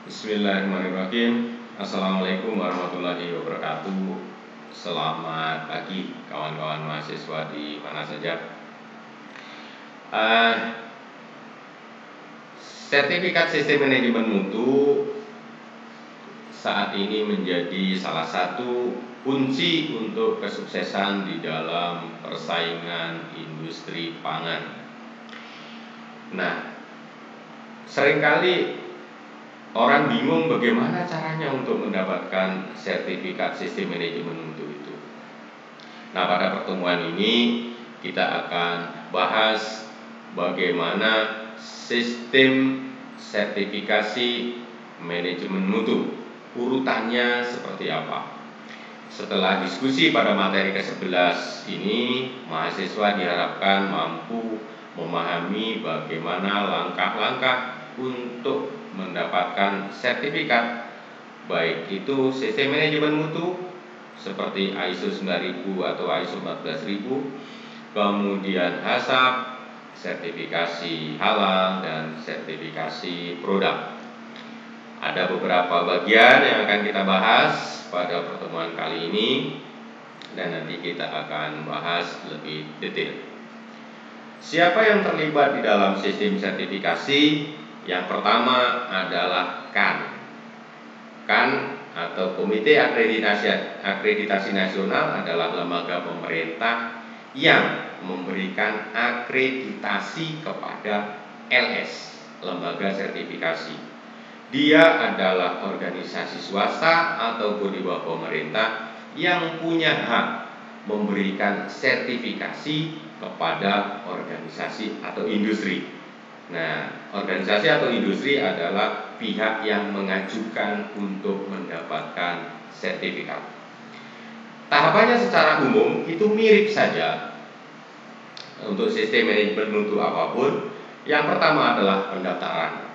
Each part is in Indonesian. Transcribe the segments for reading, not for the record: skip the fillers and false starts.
Bismillahirrahmanirrahim. Assalamualaikum warahmatullahi wabarakatuh. Selamat pagi kawan-kawan mahasiswa di mana saja. Sertifikat sistem manajemen mutu saat ini menjadi salah satu kunci untuk kesuksesan di dalam persaingan industri pangan. Nah, seringkali orang bingung bagaimana caranya untuk mendapatkan sertifikat sistem manajemen mutu itu. Nah, pada pertemuan ini kita akan bahas bagaimana sistem sertifikasi manajemen mutu, urutannya seperti apa. Setelah diskusi pada materi ke-11 ini, mahasiswa diharapkan mampu memahami bagaimana langkah-langkah untuk mendapatkan sertifikat, baik itu sistem manajemen mutu seperti ISO 9000 atau ISO 14000, kemudian HACCP, sertifikasi halal, dan sertifikasi produk. Ada beberapa bagian yang akan kita bahas pada pertemuan kali ini, dan nanti kita akan bahas lebih detail. Siapa yang terlibat di dalam sistem sertifikasi? Yang pertama adalah KAN. KAN atau Komite Akreditasi Nasional adalah lembaga pemerintah yang memberikan akreditasi kepada LS, lembaga sertifikasi. Dia adalah organisasi swasta ataupun di bawah pemerintah yang punya hak memberikan sertifikasi kepada organisasi atau industri. Nah, organisasi atau industri adalah pihak yang mengajukan untuk mendapatkan sertifikat. Tahapannya secara umum itu mirip saja untuk sistem manajemen mutu apapun. Yang pertama adalah pendaftaran.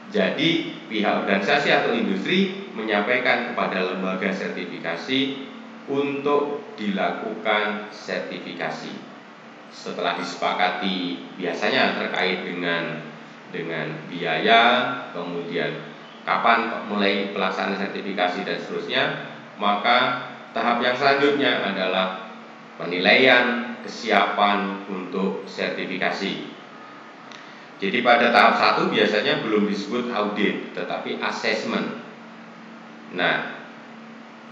Jadi, pihak organisasi atau industri menyampaikan kepada lembaga sertifikasi untuk dilakukan sertifikasi. Setelah disepakati biasanya terkait dengan biaya, kemudian kapan mulai pelaksanaan sertifikasi dan seterusnya, maka tahap yang selanjutnya adalah penilaian kesiapan untuk sertifikasi. Jadi pada tahap 1 biasanya belum disebut audit, tetapi assessment. Nah,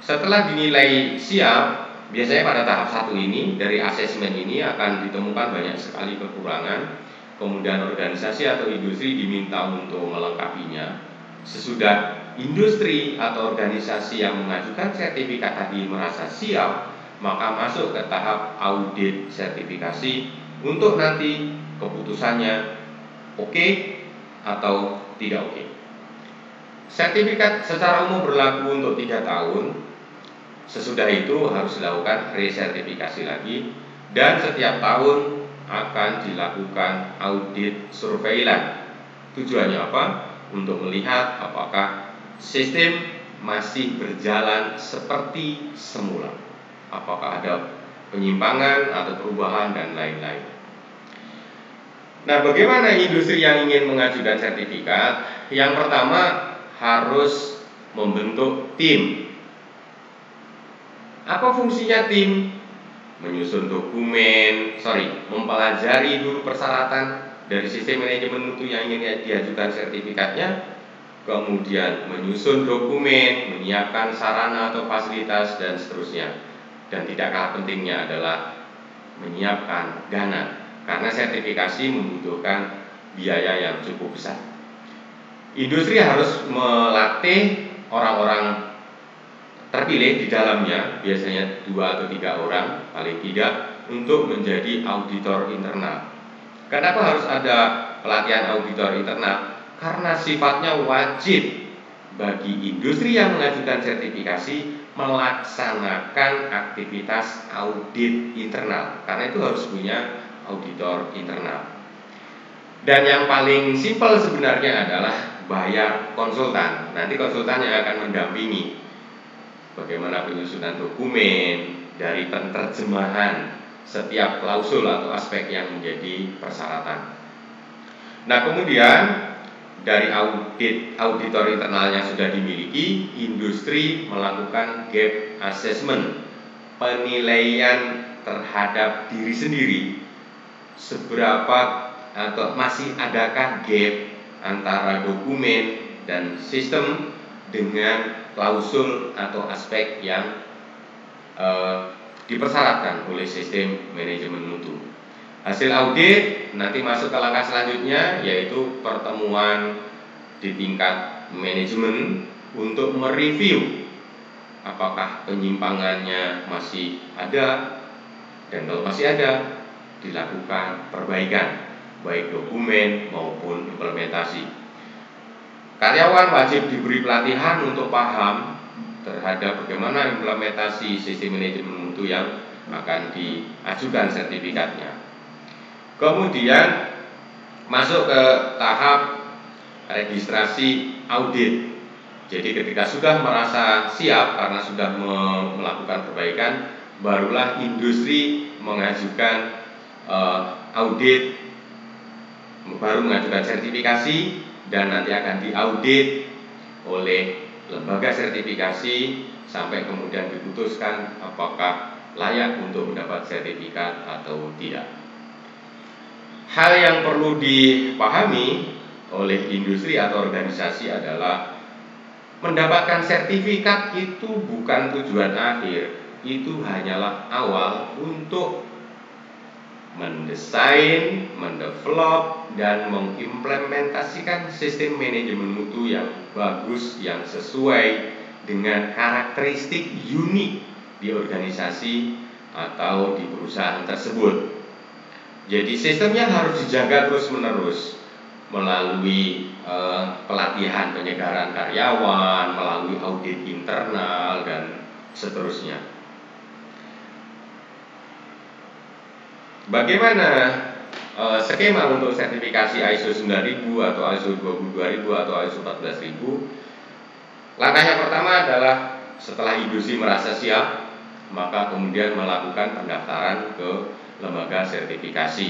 setelah dinilai siap, biasanya pada tahap 1 ini, dari asesmen ini akan ditemukan banyak sekali kekurangan. Kemudian organisasi atau industri diminta untuk melengkapinya. Sesudah industri atau organisasi yang mengajukan sertifikat tadi merasa siap, maka masuk ke tahap audit sertifikasi untuk nanti keputusannya oke atau tidak oke. Sertifikat secara umum berlaku untuk 3 tahun. Sesudah itu harus dilakukan resertifikasi lagi, dan setiap tahun akan dilakukan audit surveillance. Tujuannya apa? Untuk melihat apakah sistem masih berjalan seperti semula, apakah ada penyimpangan atau perubahan dan lain-lain. Nah, bagaimana industri yang ingin mengajukan sertifikat? Yang pertama harus membentuk tim. Apa fungsinya tim? Mempelajari dulu persyaratan dari sistem manajemen mutu yang ingin diajukan sertifikatnya, kemudian menyusun dokumen, menyiapkan sarana atau fasilitas dan seterusnya. Dan tidak kalah pentingnya adalah menyiapkan dana, karena sertifikasi membutuhkan biaya yang cukup besar. Industri harus melatih orang-orang terpilih di dalamnya, biasanya 2 atau 3 orang paling tidak, untuk menjadi auditor internal. Kenapa harus ada pelatihan auditor internal? Karena sifatnya wajib bagi industri yang mengajukan sertifikasi melaksanakan aktivitas audit internal, karena itu harus punya auditor internal. Dan yang paling simpel sebenarnya adalah bayar konsultan. Nanti konsultan yang akan mendampingi bagaimana penyusunan dokumen, dari penerjemahan setiap klausul atau aspek yang menjadi persyaratan. Nah, kemudian dari auditor internalnya sudah dimiliki, industri melakukan gap assessment, penilaian terhadap diri sendiri, seberapa atau masih adakah gap antara dokumen dan sistem dengan klausul atau aspek yang dipersyaratkan oleh sistem manajemen mutu. Hasil audit nanti masuk ke langkah selanjutnya, yaitu pertemuan di tingkat manajemen untuk mereview apakah penyimpangannya masih ada, dan kalau masih ada dilakukan perbaikan baik dokumen maupun implementasi. Karyawan wajib diberi pelatihan untuk paham terhadap bagaimana implementasi sistem manajemen mutu yang akan diajukan sertifikatnya. Kemudian masuk ke tahap registrasi audit. Jadi ketika sudah merasa siap karena sudah melakukan perbaikan, barulah industri mengajukan audit, baru mengajukan sertifikasi, dan nanti akan diaudit oleh lembaga sertifikasi sampai kemudian diputuskan apakah layak untuk mendapat sertifikat atau tidak. Hal yang perlu dipahami oleh industri atau organisasi adalah mendapatkan sertifikat itu bukan tujuan akhir, itu hanyalah awal untuk mendesain, mendevelop, dan mengimplementasikan sistem manajemen mutu yang bagus, yang sesuai dengan karakteristik unik di organisasi atau di perusahaan tersebut. Jadi sistemnya harus dijaga terus-menerus melalui pelatihan penyegaran karyawan, melalui audit internal, dan seterusnya. Bagaimana skema untuk sertifikasi ISO 9000 atau ISO 22000 atau ISO 14000? Langkah yang pertama adalah setelah industri merasa siap, maka kemudian melakukan pendaftaran ke lembaga sertifikasi.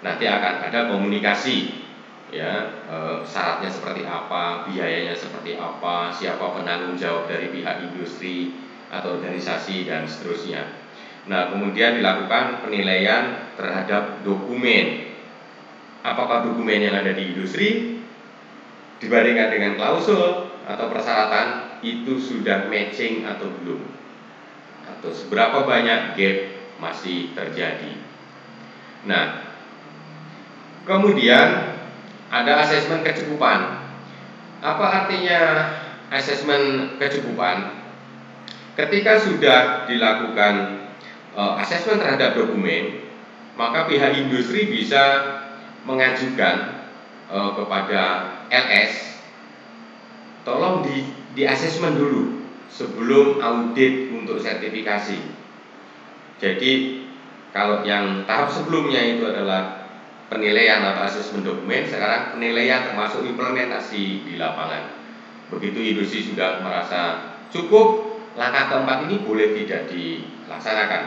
Nanti akan ada komunikasi, ya, syaratnya seperti apa, biayanya seperti apa, siapa penanggung jawab dari pihak industri atau organisasi, dan seterusnya. Nah, kemudian dilakukan penilaian terhadap dokumen. Apakah dokumen yang ada di industri dibandingkan dengan klausul atau persyaratan itu sudah matching atau belum, atau seberapa banyak gap masih terjadi. Nah, kemudian ada asesmen kecukupan. Apa artinya asesmen kecukupan? Ketika sudah dilakukan asesmen terhadap dokumen, maka pihak industri bisa mengajukan kepada LS, tolong di asesmen dulu sebelum audit untuk sertifikasi. Jadi kalau yang tahap sebelumnya itu adalah penilaian atau asesmen dokumen, sekarang penilaian termasuk implementasi di lapangan. Begitu industri sudah merasa cukup, langkah keempat ini boleh tidak dilaksanakan,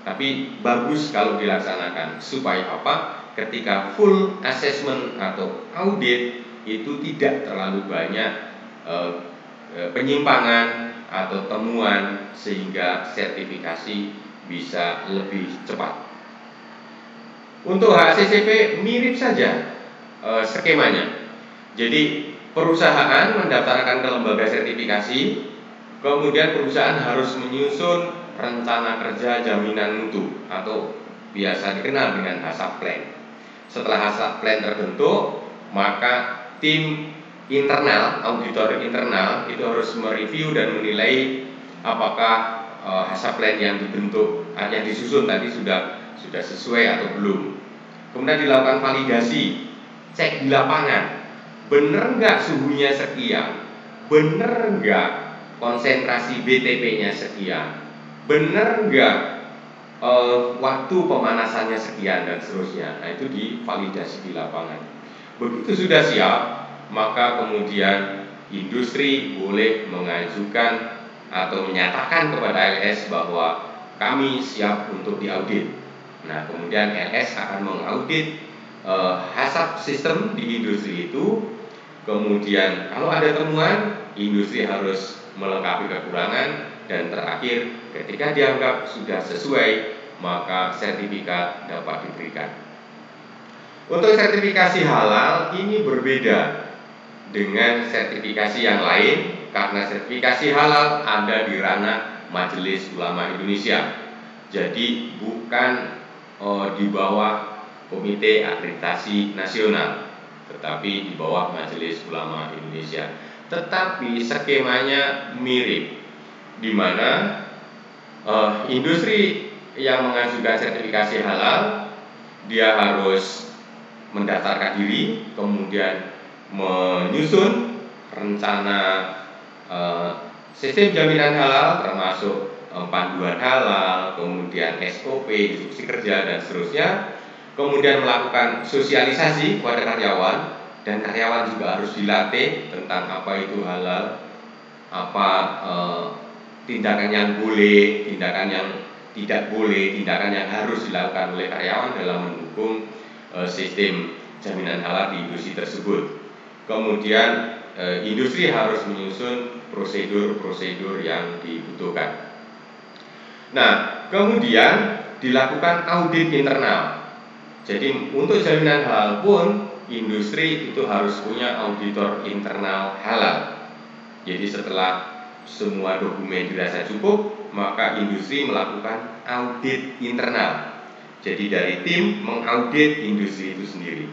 tapi bagus kalau dilaksanakan. Supaya apa? Ketika full assessment atau audit itu tidak terlalu banyak penyimpangan atau temuan, sehingga sertifikasi bisa lebih cepat. Untuk HACCP mirip saja skemanya. Jadi perusahaan mendaftarkan ke lembaga sertifikasi, kemudian perusahaan harus menyusun rencana kerja jaminan mutu atau biasa dikenal dengan HACCP plan. Setelah HACCP plan terbentuk, maka tim internal, auditor internal itu harus mereview dan menilai apakah HACCP plan yang dibentuk, yang disusun tadi sudah sesuai atau belum. Kemudian dilakukan validasi, cek di lapangan, bener nggak suhunya sekian, bener nggak konsentrasi BTP-nya sekian, bener nggak waktu pemanasannya sekian, dan seterusnya. Nah, itu divalidasi di lapangan. Begitu sudah siap, maka kemudian industri boleh mengajukan atau menyatakan kepada LS bahwa kami siap untuk diaudit. Nah, kemudian LS akan mengaudit HACCP sistem di industri itu, Kemudian kalau ada temuan, industri harus melengkapi kekurangan, dan terakhir ketika dianggap sudah sesuai, maka sertifikat dapat diberikan. Untuk sertifikasi halal ini berbeda dengan sertifikasi yang lain, karena sertifikasi halal ada di ranah Majelis Ulama Indonesia. Jadi bukan di bawah Komite Akreditasi Nasional, tetapi di bawah Majelis Ulama Indonesia. Tetapi skemanya mirip, di mana industri yang mengajukan sertifikasi halal dia harus mendaftarkan diri, kemudian menyusun rencana sistem jaminan halal, termasuk panduan halal, kemudian SOP, instruksi kerja, dan seterusnya. Kemudian melakukan sosialisasi kepada karyawan, dan karyawan juga harus dilatih tentang apa itu halal, apa tindakan yang boleh, tindakan yang tidak boleh, tindakan yang harus dilakukan oleh karyawan dalam mendukung sistem jaminan halal di industri tersebut. Kemudian industri harus menyusun prosedur-prosedur yang dibutuhkan. Nah, kemudian dilakukan audit internal. Jadi untuk jaminan halal pun industri itu harus punya auditor internal halal. Jadi setelah semua dokumen dirasa cukup, maka industri melakukan audit internal. Jadi dari tim mengaudit industri itu sendiri.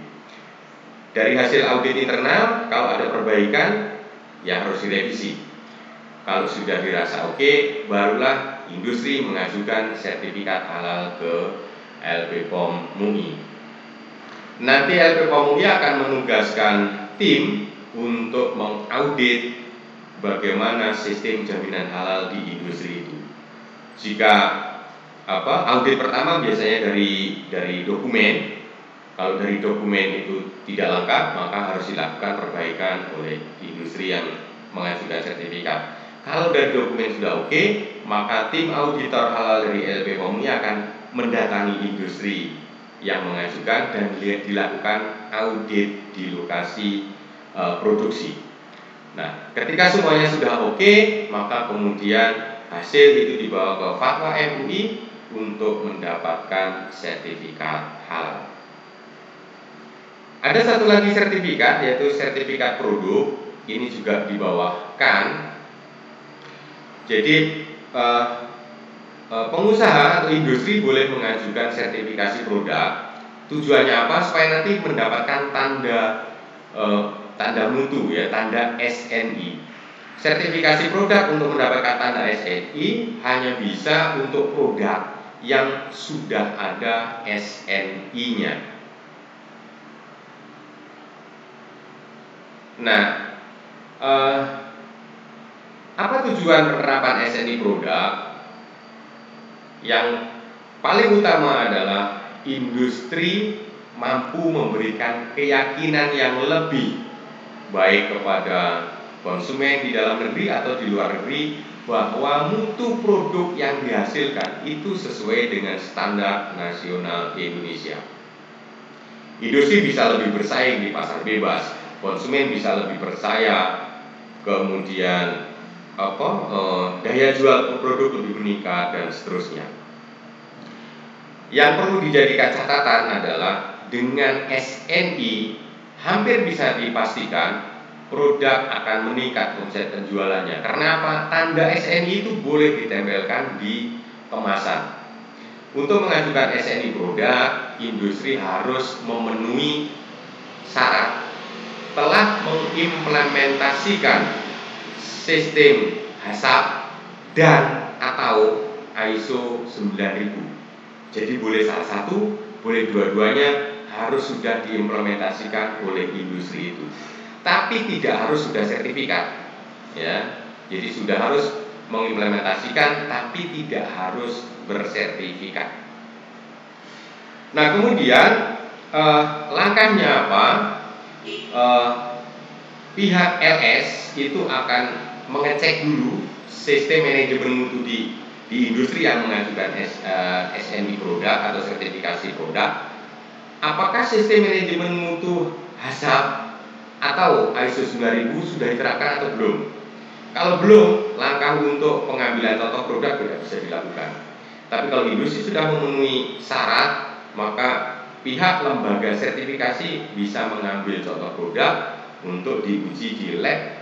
Dari hasil audit internal, kalau ada perbaikan, ya harus direvisi. Kalau sudah dirasa oke, barulah industri mengajukan sertifikat halal ke LPPOM MUI. Nanti LPPOM MUI akan menugaskan tim untuk mengaudit bagaimana sistem jaminan halal di industri itu. Jika audit pertama biasanya dari dokumen. Kalau dari dokumen itu tidak lengkap, maka harus dilakukan perbaikan oleh industri yang mengajukan sertifikat. Kalau dari dokumen sudah oke, maka tim auditor halal dari LPPOM akan mendatangi industri yang mengajukan dan dilakukan audit di lokasi produksi. Nah, ketika semuanya sudah oke, maka kemudian hasil itu dibawa ke fatwa MUI untuk mendapatkan sertifikat halal. Ada satu lagi sertifikat, yaitu sertifikat produk. Ini juga di bawah KAN. Jadi pengusaha atau industri boleh mengajukan sertifikasi produk. Tujuannya apa? Supaya nanti mendapatkan tanda mutu, ya, tanda SNI. Sertifikasi produk untuk mendapatkan tanda SNI hanya bisa untuk produk yang sudah ada SNI-nya. Nah, apa tujuan penerapan SNI produk? Yang paling utama adalah industri mampu memberikan keyakinan yang lebih baik kepada konsumen di dalam negeri atau di luar negeri bahwa mutu produk yang dihasilkan itu sesuai dengan standar nasional Indonesia. Industri bisa lebih bersaing di pasar bebas, konsumen bisa lebih percaya, kemudian daya jual produk lebih meningkat, dan seterusnya. Yang perlu dijadikan catatan adalah dengan SNI hampir bisa dipastikan produk akan meningkat omset penjualannya. Karena apa? Tanda SNI itu boleh ditempelkan di kemasan. Untuk mengajukan SNI produk, industri harus memenuhi syarat telah mengimplementasikan sistem HACCP dan atau ISO 9000. Jadi boleh salah satu, boleh dua-duanya, harus sudah diimplementasikan oleh industri itu. Tapi tidak harus sudah sertifikat, ya. Jadi sudah harus mengimplementasikan, tapi tidak harus bersertifikat. Nah, kemudian langkahnya apa? Pihak LS itu akan mengecek dulu sistem manajemen mutu di industri yang mengajukan SNI produk atau sertifikasi produk. Apakah sistem manajemen mutu HACCP atau ISO 9000 sudah diterapkan atau belum. Kalau belum, langkah untuk pengambilan contoh produk tidak bisa dilakukan. Tapi kalau industri sudah memenuhi syarat, maka pihak lembaga sertifikasi bisa mengambil contoh produk untuk diuji di lab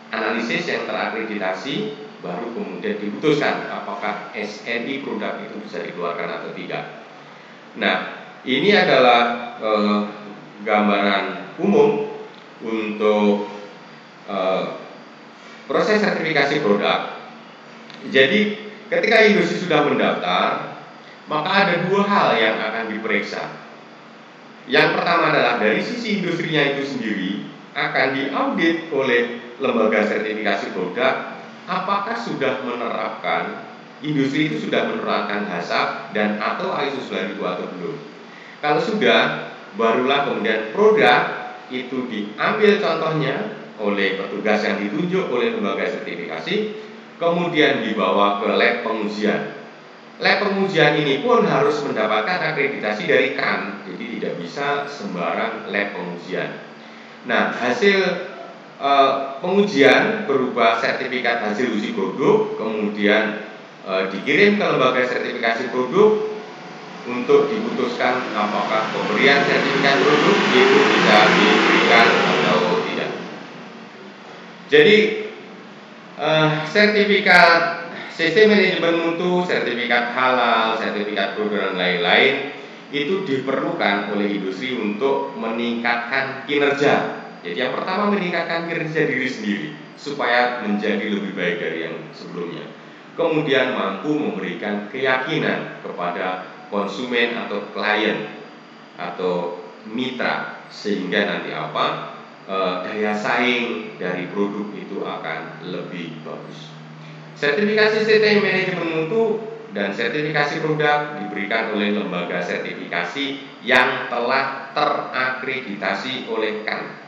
analisis yang terakreditasi, baru kemudian diputuskan apakah SNI produk itu bisa dikeluarkan atau tidak. Nah, ini adalah gambaran umum untuk proses sertifikasi produk. Jadi ketika industri sudah mendaftar, maka ada dua hal yang akan diperiksa. Yang pertama adalah dari sisi industrinya itu sendiri akan diaudit oleh lembaga sertifikasi produk, apakah sudah menerapkan, industri itu sudah menerapkan HACCP dan atau ISO 9000 atau belum. Kalau sudah, barulah kemudian produk itu diambil contohnya oleh petugas yang ditunjuk oleh lembaga sertifikasi, kemudian dibawa ke lab pengujian. Lab pengujian ini pun harus mendapatkan akreditasi dari CAN, jadi tidak bisa sembarang lab pengujian. Nah, hasil pengujian berupa sertifikat hasil uji produk, kemudian dikirim ke lembaga sertifikasi produk untuk diputuskan apakah pemberian sertifikat produk itu bisa diberikan atau tidak. Jadi sertifikat sistem manajemen mutu, sertifikat halal, sertifikat produk dan lain-lain itu diperlukan oleh industri untuk meningkatkan kinerja. Jadi yang pertama meningkatkan kinerja diri sendiri supaya menjadi lebih baik dari yang sebelumnya. Kemudian mampu memberikan keyakinan kepada konsumen atau klien atau mitra sehingga nanti daya saing dari produk itu akan lebih bagus. Sertifikasi sistem manajemen mutu dan sertifikasi produk diberikan oleh lembaga sertifikasi yang telah terakreditasi oleh CAN.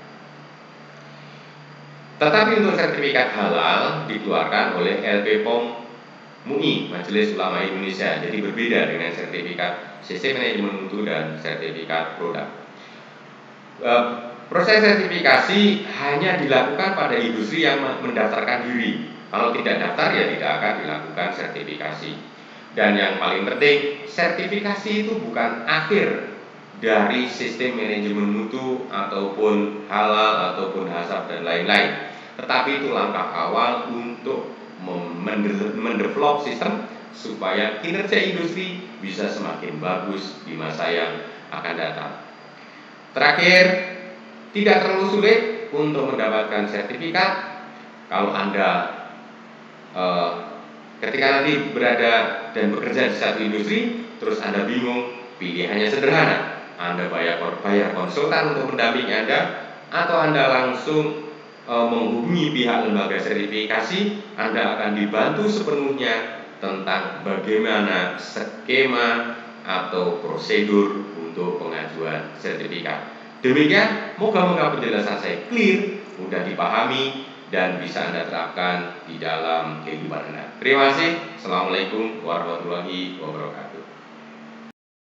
Tetapi untuk sertifikat halal dikeluarkan oleh LPPOM MUI, Majelis Ulama Indonesia. Jadi berbeda dengan sertifikat sistem manajemen mutu dan sertifikat produk. Proses sertifikasi hanya dilakukan pada industri yang mendaftarkan diri. Kalau tidak daftar ya tidak akan dilakukan sertifikasi. Dan yang paling penting, sertifikasi itu bukan akhir dari sistem manajemen mutu ataupun halal ataupun HACCP dan lain-lain. Tetapi itu langkah awal untuk mendevelop sistem supaya kinerja industri bisa semakin bagus di masa yang akan datang. Terakhir, tidak terlalu sulit untuk mendapatkan sertifikat. Kalau Anda ketika nanti berada dan bekerja di satu industri, terus Anda bingung, pilihannya sederhana. Anda bayar konsultan untuk mendampingi Anda, atau Anda langsung menghubungi pihak lembaga sertifikasi. Anda akan dibantu sepenuhnya tentang bagaimana skema atau prosedur untuk pengajuan sertifikat. Demikian, moga-moga penjelasan saya clear, mudah dipahami, dan bisa Anda terapkan di dalam kehidupan Anda. Terima kasih. Assalamualaikum warahmatullahi wabarakatuh.